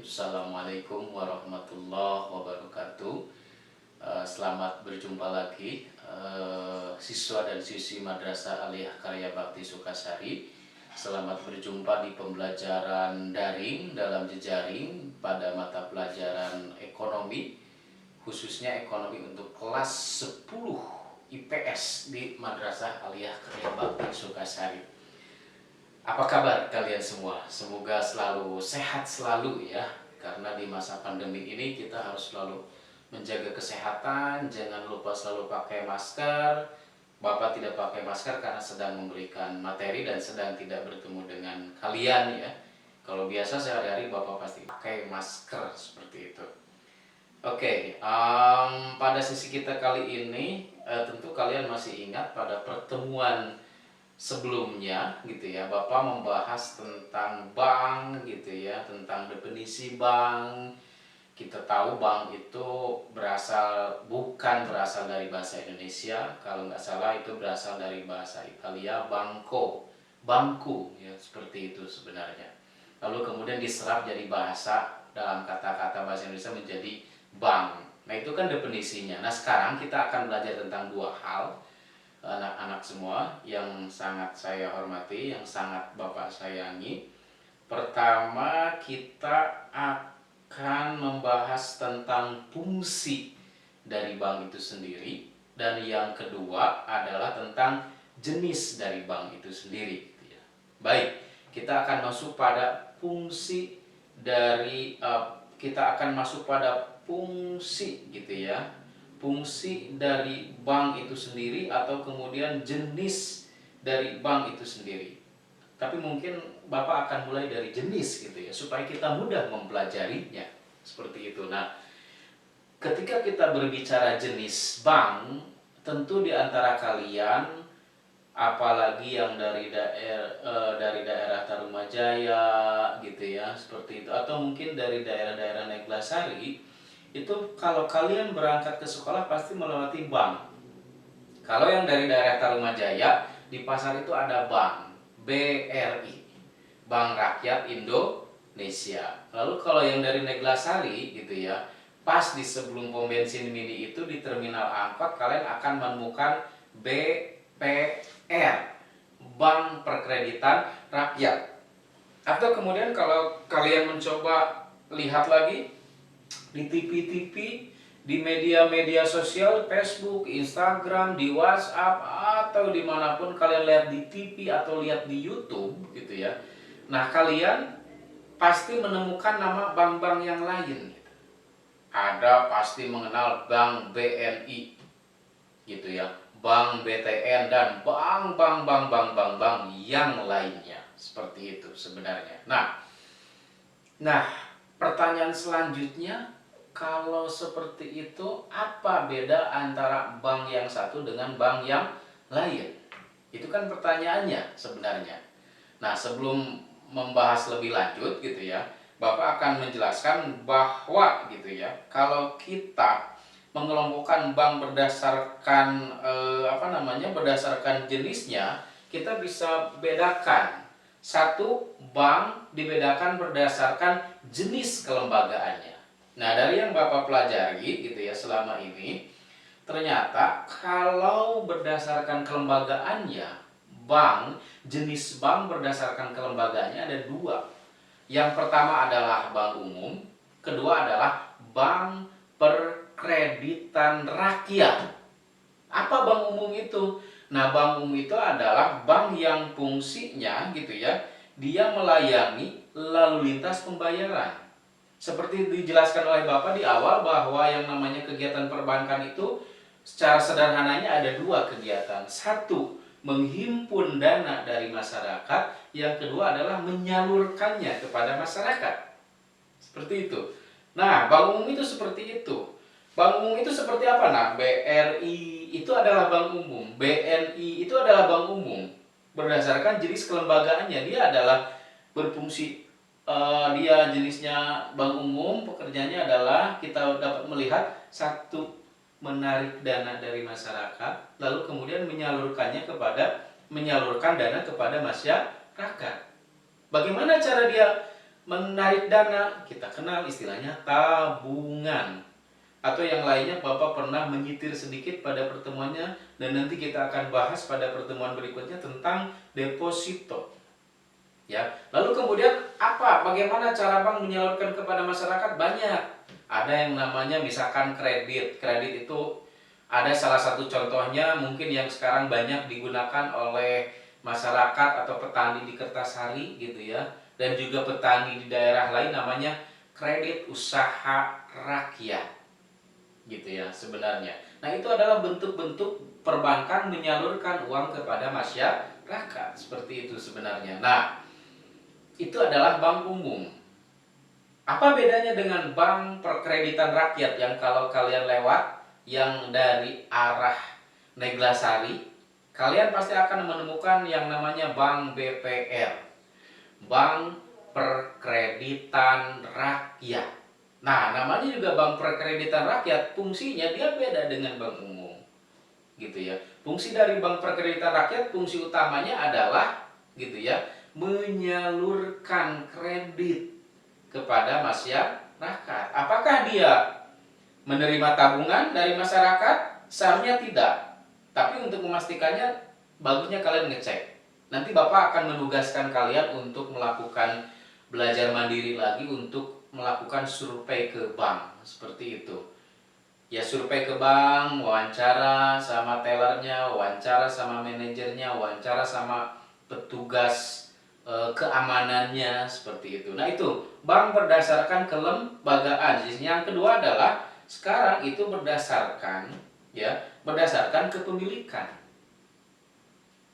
Assalamualaikum warahmatullahi wabarakatuh. Selamat berjumpa lagi siswa dan siswi Madrasah Aliyah Karya Bakti Sukasari. Selamat berjumpa di pembelajaran daring dalam jejaring pada mata pelajaran ekonomi, khususnya ekonomi untuk kelas 10 IPS di Madrasah Aliyah Karya Bakti Sukasari. Apa kabar kalian semua? Semoga selalu sehat selalu ya. Karena di masa pandemi ini kita harus selalu menjaga kesehatan. Jangan lupa selalu pakai masker. Bapak tidak pakai masker karena sedang memberikan materi dan sedang tidak bertemu dengan kalian ya. Kalau biasa sehari-hari Bapak pasti pakai masker seperti itu. Oke, pada sesi kita kali ini tentu kalian masih ingat pada pertemuan sebelumnya gitu ya, Bapak membahas tentang bank gitu ya, tentang definisi bank. Kita tahu bank itu bukan berasal dari bahasa Indonesia, kalau nggak salah itu berasal dari bahasa Italia, banco, bangku ya, seperti itu sebenarnya. Lalu kemudian diserap jadi bahasa dalam kata-kata bahasa Indonesia menjadi bank. Nah itu kan definisinya. Nah sekarang kita akan belajar tentang dua hal, anak-anak semua yang sangat saya hormati, yang sangat Bapak sayangi. Pertama, kita akan membahas tentang fungsi dari bank itu sendiri, dan yang kedua adalah tentang jenis dari bank itu sendiri. Baik, kita akan masuk pada fungsi dari kita akan masuk pada fungsi gitu ya, fungsi dari bank itu sendiri atau kemudian jenis dari bank itu sendiri. Tapi mungkin Bapak akan mulai dari jenis gitu ya, supaya kita mudah mempelajarinya. Seperti itu. Nah, ketika kita berbicara jenis bank, tentu di antara kalian, apalagi yang dari daerah Tarumajaya gitu ya, seperti itu, atau mungkin dari daerah-daerah Neglasari, itu kalau kalian berangkat ke sekolah pasti melewati bank. Kalau yang dari daerah Tarumajaya, di pasar itu ada bank BRI, Bank Rakyat Indonesia. Lalu kalau yang dari Neglasari gitu ya, pas di sebelum pom bensin mini itu di terminal angkot kalian akan menemukan BPR, Bank Perkreditan Rakyat. Atau kemudian kalau kalian mencoba lihat lagi di TV-TV, di media-media sosial, Facebook, Instagram, di WhatsApp, atau dimanapun kalian lihat di TV atau lihat di YouTube gitu ya. Nah kalian pasti menemukan nama bank-bank yang lain. Ada pasti mengenal Bank BNI gitu ya, Bank BTN, dan bank yang lainnya. Seperti itu sebenarnya. Nah, pertanyaan selanjutnya, kalau seperti itu, apa beda antara bank yang satu dengan bank yang lain? Itu kan pertanyaannya sebenarnya. Nah, sebelum membahas lebih lanjut gitu ya, Bapak akan menjelaskan bahwa gitu ya, kalau kita mengelompokkan bank berdasarkan berdasarkan jenisnya, kita bisa bedakan. Satu, bank dibedakan berdasarkan jenis kelembagaannya. Nah, dari yang Bapak pelajari gitu ya selama ini, ternyata kalau berdasarkan kelembagaannya, jenis bank berdasarkan kelembagaannya ada dua. Yang pertama adalah bank umum, kedua adalah bank perkreditan rakyat. Apa bank umum itu? Nah, bank umum itu adalah bank yang fungsinya gitu ya, dia melayani lalu lintas pembayaran. Seperti dijelaskan oleh Bapak di awal bahwa yang namanya kegiatan perbankan itu secara sederhananya ada dua kegiatan. Satu, menghimpun dana dari masyarakat. Yang kedua adalah menyalurkannya kepada masyarakat. Seperti itu. Nah, bank umum itu seperti itu. Bank umum itu seperti apa? Nah, BRI itu adalah bank umum, BNI itu adalah bank umum. Berdasarkan jenis kelembagaannya, dia adalah berfungsi, dia jenisnya bank umum, pekerjaannya adalah kita dapat melihat satu, menarik dana dari masyarakat, lalu kemudian menyalurkan dana kepada masyarakat. Bagaimana cara dia menarik dana, kita kenal istilahnya tabungan. Atau yang lainnya Bapak pernah menyitir sedikit pada pertemuannya, dan nanti kita akan bahas pada pertemuan berikutnya tentang deposito. Ya, lalu kemudian apa? Bagaimana cara bank menyalurkan kepada masyarakat? Banyak. Ada yang namanya misalkan kredit. Kredit itu ada salah satu contohnya mungkin yang sekarang banyak digunakan oleh masyarakat atau petani di Kertasari gitu ya. Dan juga petani di daerah lain namanya kredit usaha rakyat. Gitu ya sebenarnya. Nah, itu adalah bentuk-bentuk perbankan menyalurkan uang kepada masyarakat. Seperti itu sebenarnya. Nah, itu adalah bank umum. Apa bedanya dengan bank perkreditan rakyat yang kalau kalian lewat yang dari arah Neglasari, kalian pasti akan menemukan yang namanya Bank BPR, Bank Perkreditan Rakyat. Nah, namanya juga Bank Perkreditan Rakyat, fungsinya dia beda dengan bank umum. Gitu ya. Fungsi dari Bank Perkreditan Rakyat, fungsi utamanya adalah gitu ya, menyalurkan kredit kepada masyarakat. Apakah dia menerima tabungan dari masyarakat? Seharusnya tidak. Tapi untuk memastikannya, bagusnya kalian ngecek. Nanti Bapak akan menugaskan kalian untuk melakukan belajar mandiri lagi untuk melakukan survei ke bank. Seperti itu. Ya, survei ke bank, wawancara sama tellernya, wawancara sama manajernya, wawancara sama petugas keamanannya, seperti itu. Nah, itu bank berdasarkan kelembagaan. Yang kedua adalah sekarang itu berdasarkan kepemilikan.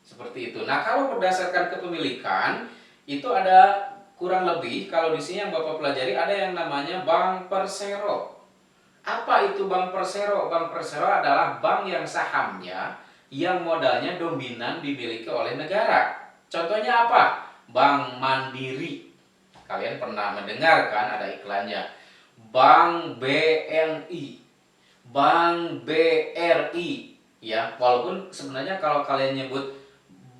Seperti itu. Nah, kalau berdasarkan kepemilikan itu ada kurang lebih, kalau di sini yang Bapak pelajari ada yang namanya bank persero. Apa itu bank persero? Bank persero adalah bank yang sahamnya, yang modalnya dominan dimiliki oleh negara. Contohnya apa? Bank Mandiri. Kalian pernah mendengarkan ada iklannya. Bank BNI, Bank BRI. Ya, walaupun sebenarnya kalau kalian nyebut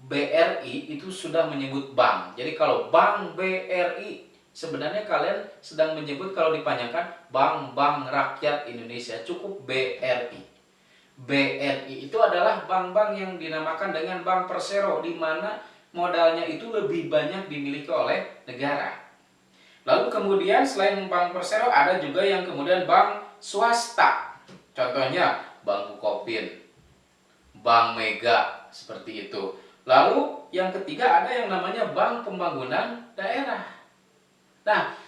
BRI itu sudah menyebut bank. Jadi kalau Bank BRI sebenarnya kalian sedang menyebut, kalau dipanjangkan, Bank Rakyat Indonesia, cukup BRI. BRI itu adalah bank-bank yang dinamakan dengan bank persero, di mana modalnya itu lebih banyak dimiliki oleh negara. Lalu kemudian selain bank persero ada juga yang kemudian bank swasta. Contohnya Bank Bukopin, Bank Mega, seperti itu. Lalu yang ketiga ada yang namanya Bank Pembangunan Daerah. Nah,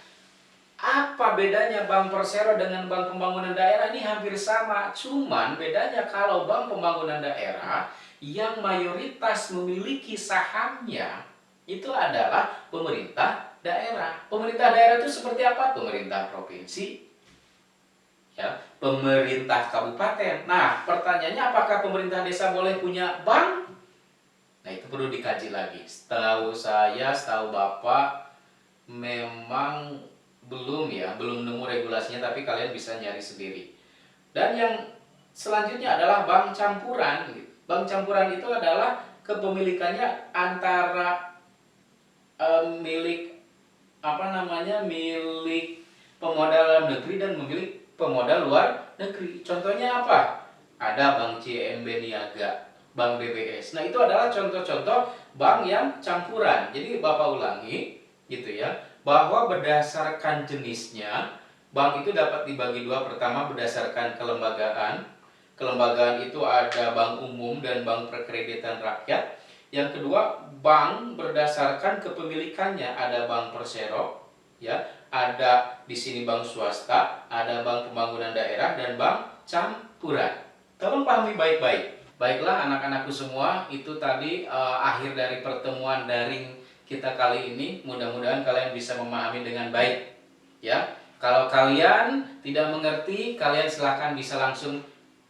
apa bedanya Bank Persero dengan Bank Pembangunan Daerah? Ini hampir sama, cuman bedanya kalau Bank Pembangunan Daerah yang mayoritas memiliki sahamnya itu adalah pemerintah daerah. Pemerintah daerah itu seperti apa? Pemerintah provinsi, ya, pemerintah kabupaten. Nah, pertanyaannya apakah pemerintah desa boleh punya bank? Nah, itu perlu dikaji lagi. Setahu saya, setahu Bapak, memang belum nemu regulasinya, tapi kalian bisa nyari sendiri. Dan yang selanjutnya adalah bank campuran. Bank campuran itu adalah kepemilikannya antara milik milik pemodal dalam negeri dan milik pemodal luar negeri. Contohnya apa? Ada Bank CMB Niaga, Bank DBS. Nah, itu adalah contoh-contoh bank yang campuran. Jadi Bapak ulangi gitu ya, bahwa berdasarkan jenisnya bank itu dapat dibagi dua. Pertama berdasarkan kelembagaan. Kelembagaan itu ada bank umum dan bank perkreditan rakyat. Yang kedua, bank berdasarkan kepemilikannya, ada bank persero, ya, ada di sini bank swasta, ada bank pembangunan daerah dan bank campuran. Tolong pahami baik-baik. Baiklah anak-anakku semua, itu tadi akhir dari pertemuan daring kita kali ini. Mudah-mudahan kalian bisa memahami dengan baik. Ya, kalau kalian tidak mengerti, kalian silahkan bisa langsung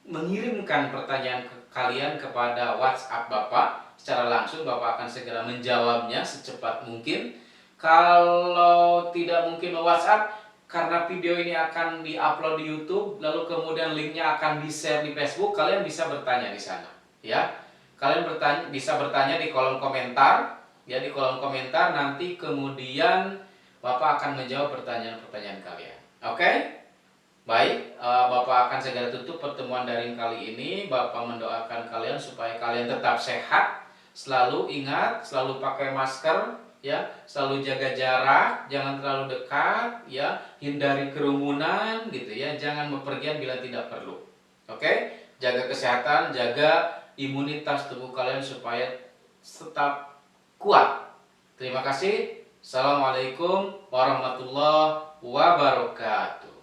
mengirimkan pertanyaan kalian kepada WhatsApp Bapak. Secara langsung Bapak akan segera menjawabnya secepat mungkin. Kalau tidak mungkin WhatsApp, karena video ini akan diupload di YouTube, lalu kemudian linknya akan di-share di Facebook, kalian bisa bertanya di sana. Ya, kalian bisa bertanya di kolom komentar. Ya, di kolom komentar nanti kemudian Bapak akan menjawab pertanyaan-pertanyaan kalian. Oke? Baik, Bapak akan segera tutup pertemuan daring kali ini. Bapak mendoakan kalian supaya kalian tetap sehat, selalu ingat, selalu pakai masker, ya, selalu jaga jarak, jangan terlalu dekat, ya, hindari kerumunan, gitu ya, jangan bepergian bila tidak perlu. Oke, jaga kesehatan, jaga imunitas tubuh kalian supaya tetap kuat. Terima kasih. Assalamualaikum warahmatullahi wabarakatuh.